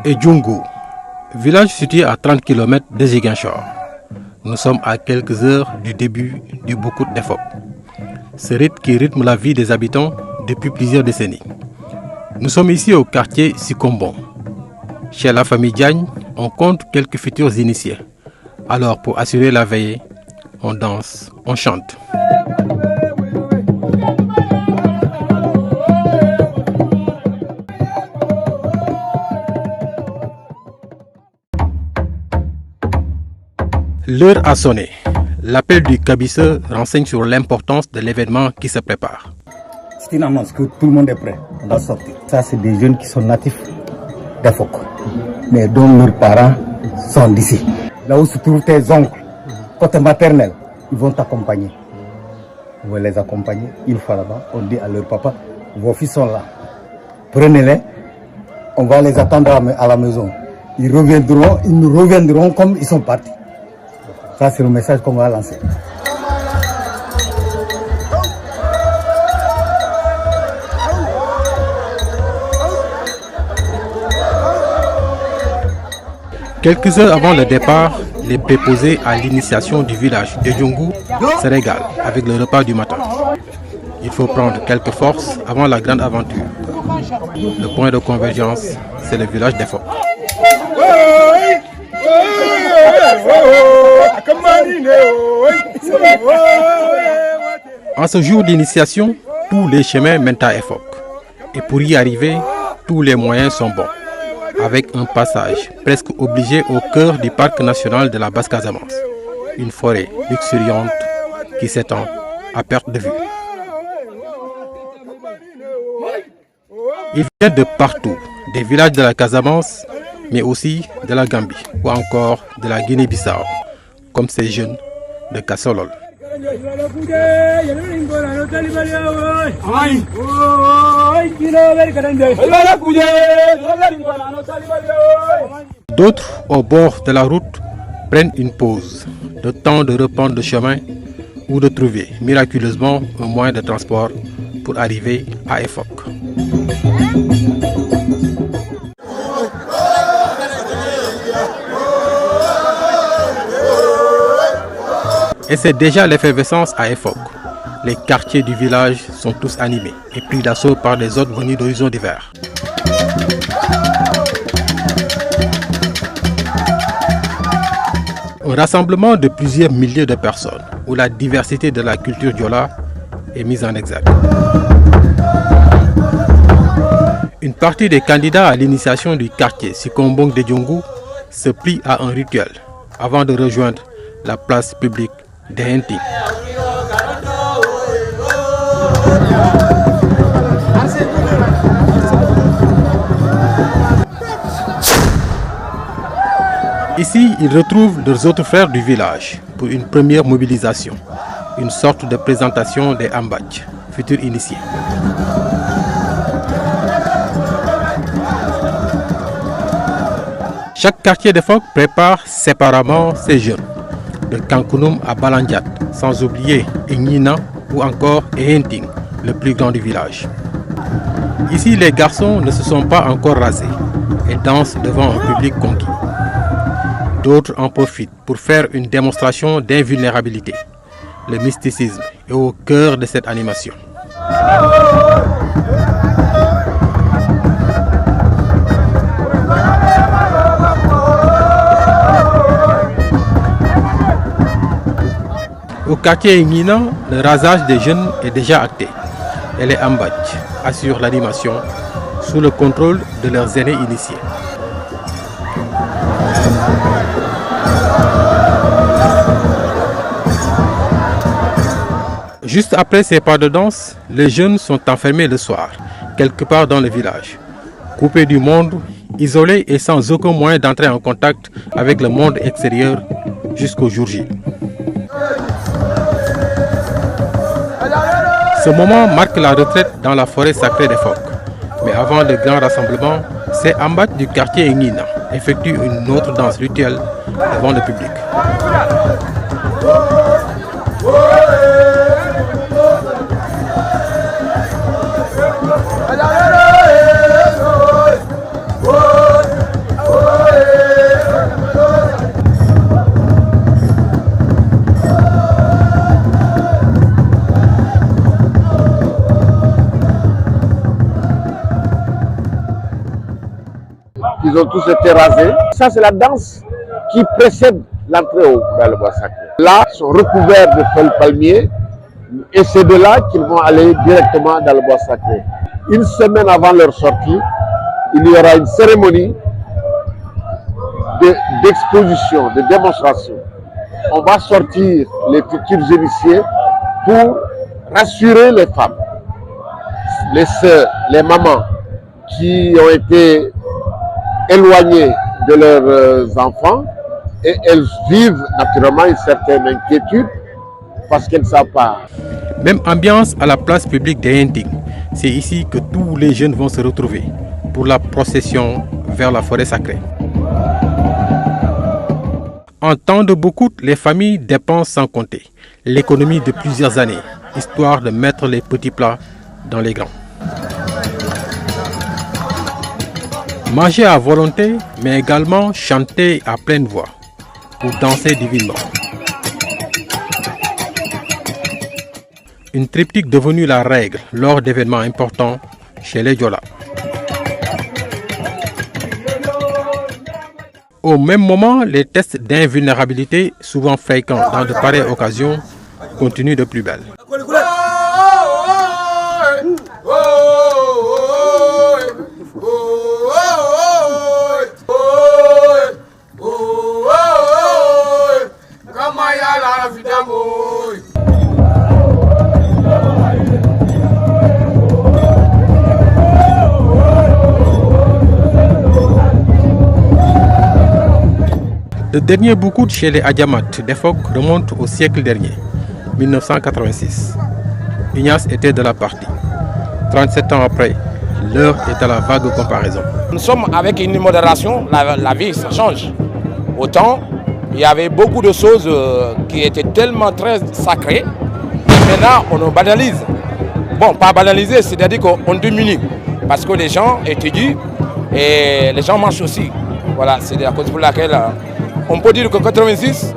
Edjoungou, village situé à 30 km de Ziguinchor. Nous sommes à quelques heures du début du Boucoute d'Efok. Ce rite qui rythme la vie des habitants depuis plusieurs décennies. Nous sommes ici au quartier Sikombong. Chez la famille Diagne, on compte quelques futurs initiés. Alors pour assurer la veillée, on danse, on chante. L'heure a sonné. L'appel du cabisseur renseigne sur l'importance de l'événement qui se prépare. C'est une annonce que tout le monde est prêt à sortir. Ça, c'est des jeunes qui sont natifs d'Efok, mais dont leurs parents sont d'ici. Là où se trouvent tes oncles, côté maternel, ils vont t'accompagner. Vous voulez les accompagner, une fois là-bas, on dit à leur papa, vos fils sont là. Prenez-les, on va les attendre à la maison. Ils nous reviendront comme ils sont partis. Ça, c'est le message qu'on va lancer. Quelques heures avant le départ, les préposés à l'initiation du village de Edjoungou se régalent avec le repas du matin. Il faut prendre quelques forces avant la grande aventure. Le point de convergence, c'est le village d'Efok. En ce jour d'initiation, tous les chemins mènent à Efok. Et pour y arriver, tous les moyens sont bons. Avec un passage presque obligé au cœur du parc national de la Basse-Casamance. Une forêt luxuriante qui s'étend à perte de vue. Ils viennent de partout, des villages de la Casamance, mais aussi de la Gambie ou encore de la Guinée-Bissau, comme ces jeunes de Kassolol. D'autres, au bord de la route, prennent une pause, le temps de reprendre le chemin ou de trouver miraculeusement un moyen de transport pour arriver à Efok. Et c'est déjà l'effervescence à Efok. Les quartiers du village sont tous animés et pris d'assaut par des autres venus d'horizons divers. Un rassemblement de plusieurs milliers de personnes où la diversité de la culture diola est mise en exergue. Une partie des candidats à l'initiation du quartier Sikombong d'Edjoungou se plie à un rituel avant de rejoindre la place publique de Henting. Ici, ils retrouvent leurs autres frères du village pour une première mobilisation, une sorte de présentation des Ambadj, futurs initiés. Chaque quartier d'Efok prépare séparément ses jeunes, de Kankounum à Balandiat, sans oublier Egnina ou encore Henting, le plus grand du village. Ici, les garçons ne se sont pas encore rasés et dansent devant un public conquis. D'autres en profitent pour faire une démonstration d'invulnérabilité. Le mysticisme est au cœur de cette animation. Au quartier Egnina, le rasage des jeunes est déjà acté et les Ambadj assurent l'animation sous le contrôle de leurs aînés initiés. Juste après ces pas de danse, les jeunes sont enfermés le soir, quelque part dans le village, coupés du monde, isolés et sans aucun moyen d'entrer en contact avec le monde extérieur jusqu'au jour J. Ce moment marque la retraite dans la forêt sacrée d'Efok. Mais avant le grand rassemblement, ces Ambadj du quartier Egnina effectuent une autre danse rituelle devant le public. Ils ont tous été rasés. Ça, c'est la danse qui précède l'entrée dans le bois sacré. Là, ils sont recouverts de feuilles palmiers et c'est de là qu'ils vont aller directement dans le bois sacré. Une semaine avant leur sortie, il y aura une cérémonie d'exposition, de démonstration. On va sortir les futurs initiés pour rassurer les femmes, les sœurs, les mamans qui ont été éloignées de leurs enfants et elles vivent naturellement une certaine inquiétude parce qu'elles ne savent pas. Même ambiance à la place publique des Henting. C'est ici que tous les jeunes vont se retrouver pour la procession vers la forêt sacrée. En temps de boucoute, les familles dépensent sans compter l'économie de plusieurs années, histoire de mettre les petits plats dans les grands. Manger à volonté, mais également chanter à pleine voix pour danser divinement. Une triptyque devenue la règle lors d'événements importants chez les Diola. Au même moment, les tests d'invulnérabilité, souvent fréquents dans de pareilles occasions, continuent de plus belle. Le dernier boucoute chez les Adjamat d'Efok remonte au siècle dernier, 1986. Ignace était de la partie. 37 ans après, l'heure est à la vague comparaison. Nous sommes avec une modération, la vie ça change. Autant, il y avait beaucoup de choses qui étaient tellement très sacrées. Maintenant, on nous banalise. Bon, pas banaliser, c'est-à-dire qu'on diminue. Parce que les gens étudient et les gens marchent aussi. Voilà, c'est la cause pour laquelle on peut dire qu'en 86,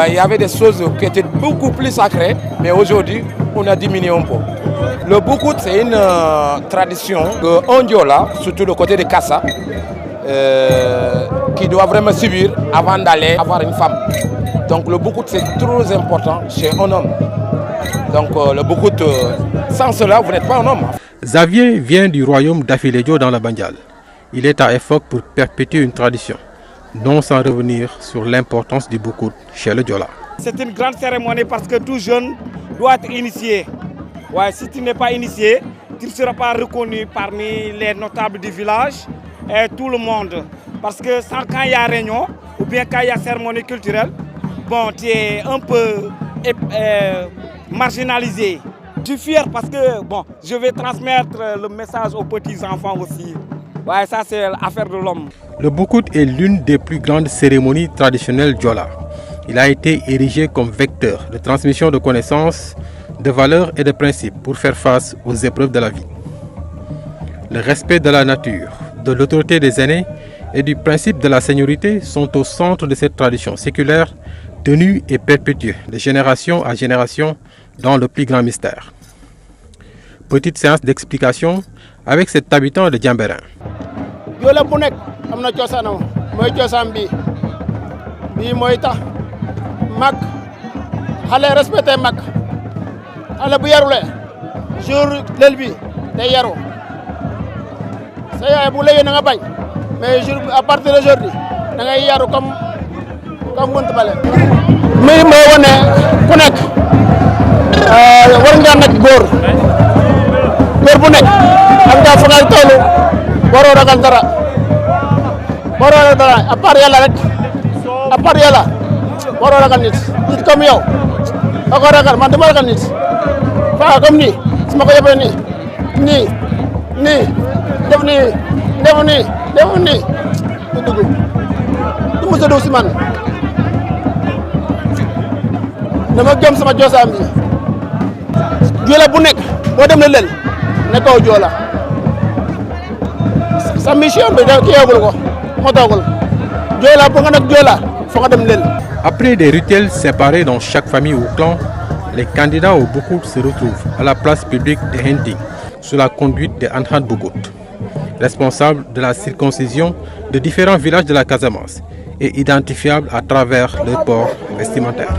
il y avait des choses qui étaient beaucoup plus sacrées, mais aujourd'hui, on a diminué un peu. Le boucoute, c'est une tradition qu'on Diola, surtout le côté de Kassa, qui doit vraiment subir avant d'aller avoir une femme. Donc le boucoute, c'est trop important chez un homme. Donc le boucoute, sans cela, vous n'êtes pas un homme. Xavier vient du royaume d'Afiledio dans la Bandial. Il est à Efok pour perpétuer une tradition, non sans revenir sur l'importance du boucoute chez le Diola. C'est une grande cérémonie parce que tout jeune doit être initié. Ouais, si tu n'es pas initié, tu ne seras pas reconnu parmi les notables du village et tout le monde. Parce que quand il y a réunion ou bien quand il y a cérémonie culturelle, bon, tu es un peu marginalisé. Je suis fier parce que bon, je vais transmettre le message aux petits-enfants aussi. Ouais, ça c'est l'affaire de l'homme. Le boucoute est l'une des plus grandes cérémonies traditionnelles Diola. Il a été érigé comme vecteur de transmission de connaissances, de valeurs et de principes pour faire face aux épreuves de la vie. Le respect de la nature, de l'autorité des aînés et du principe de la seniorité sont au centre de cette tradition séculaire tenue et perpétuée de génération à génération dans le plus grand mystère. Petite séance d'explication avec cet habitant de Diambérin. Diola bu nekk am na cosaanam mooy cosaan bii mooy tax mag xale respecté mag xale bu yarulee jour lël bi day yaru sa yaay bu léegi na nga bañ mais jour à partir d'aujourd'hui da ngay yaru comme mënta bale muy mooy wane ku nekk war nga nekk góor bu nekk am nga fa ngay toll waroo ragal dara à part yàlla rek à part yàlla waroo ragal nit comme yow da ko ragal man dama ragal nit fa comme nii su ma ko yóbbee nii def nii du dugg du mos a dugg si man dama gëm sama cosaan bi Diola bu nekk boo dem na lël nekkoo Diola sa mission bi da ki yogul ko moo toogul Diola bu nga nekk Diola foo nga dem lël. Après des rituels séparés dans chaque famille ou clan, les candidats au boucoute se retrouvent à la place publique de Henting sous la conduite de Anhan Bougout. responsable de la circoncision de différents villages de la Casamance et identifiables à travers leur port vestimentaire.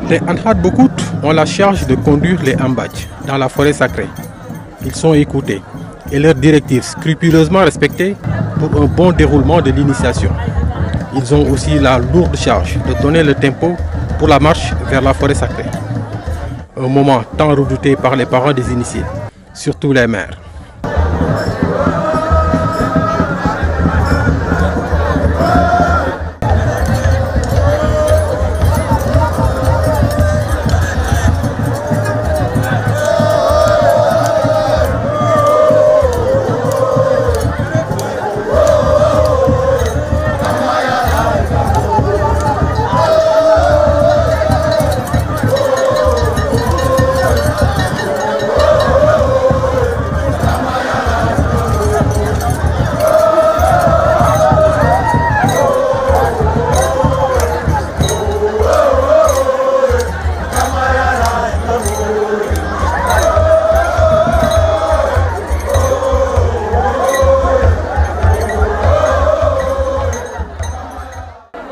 Les Anhad Bokut ont la charge de conduire les Ambadj dans la forêt sacrée. Ils sont écoutés et leurs directives scrupuleusement respectées pour un bon déroulement de l'initiation. Ils ont aussi la lourde charge de donner le tempo pour la marche vers la forêt sacrée. Un moment tant redouté par les parents des initiés, surtout les mères.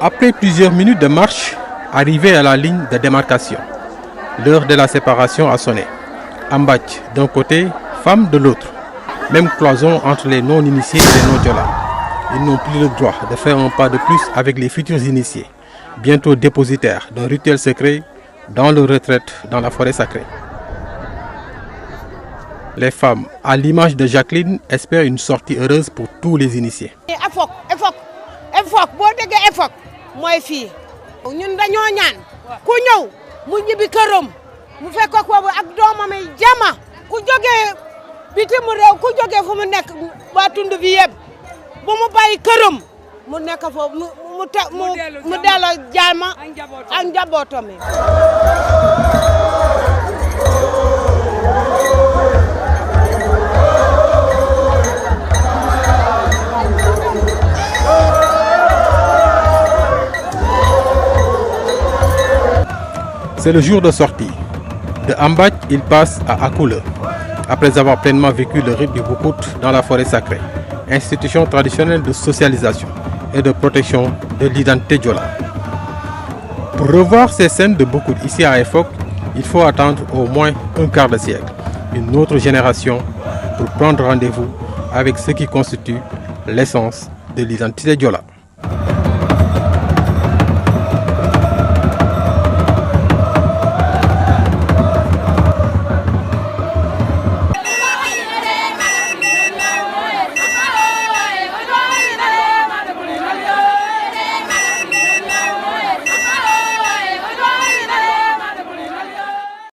Après plusieurs minutes de marche, arrivé à la ligne de démarcation, l'heure de la séparation a sonné. Ambadj d'un côté, femmes de l'autre. Même cloison entre les non-initiés et les non-diola. Ils n'ont plus le droit de faire un pas de plus avec les futurs initiés, bientôt dépositaires d'un rituel secret dans leur retraite dans la forêt sacrée. Les femmes, à l'image de Jacqueline, espèrent une sortie heureuse pour tous les initiés. mooy fii ñun dañoo ñaan ku ñëw mu ñibbi këram mu fekk ko ak doomam yi jama ku jógee bitim réew ku jógee fu mu nekk ba tund bi yëpp bu mu bàyyi këram mu nekk foofu mu delloo jama ak njabootam yi. C'est le jour de sortie. De Ambadj, il passe à Akoule, après avoir pleinement vécu le rite du Boukout dans la forêt sacrée, institution traditionnelle de socialisation et de protection de l'identité diola. Pour revoir ces scènes de Boukout ici à Efok, il faut attendre au moins un quart de siècle, une autre génération, pour prendre rendez-vous avec ce qui constitue l'essence de l'identité diola.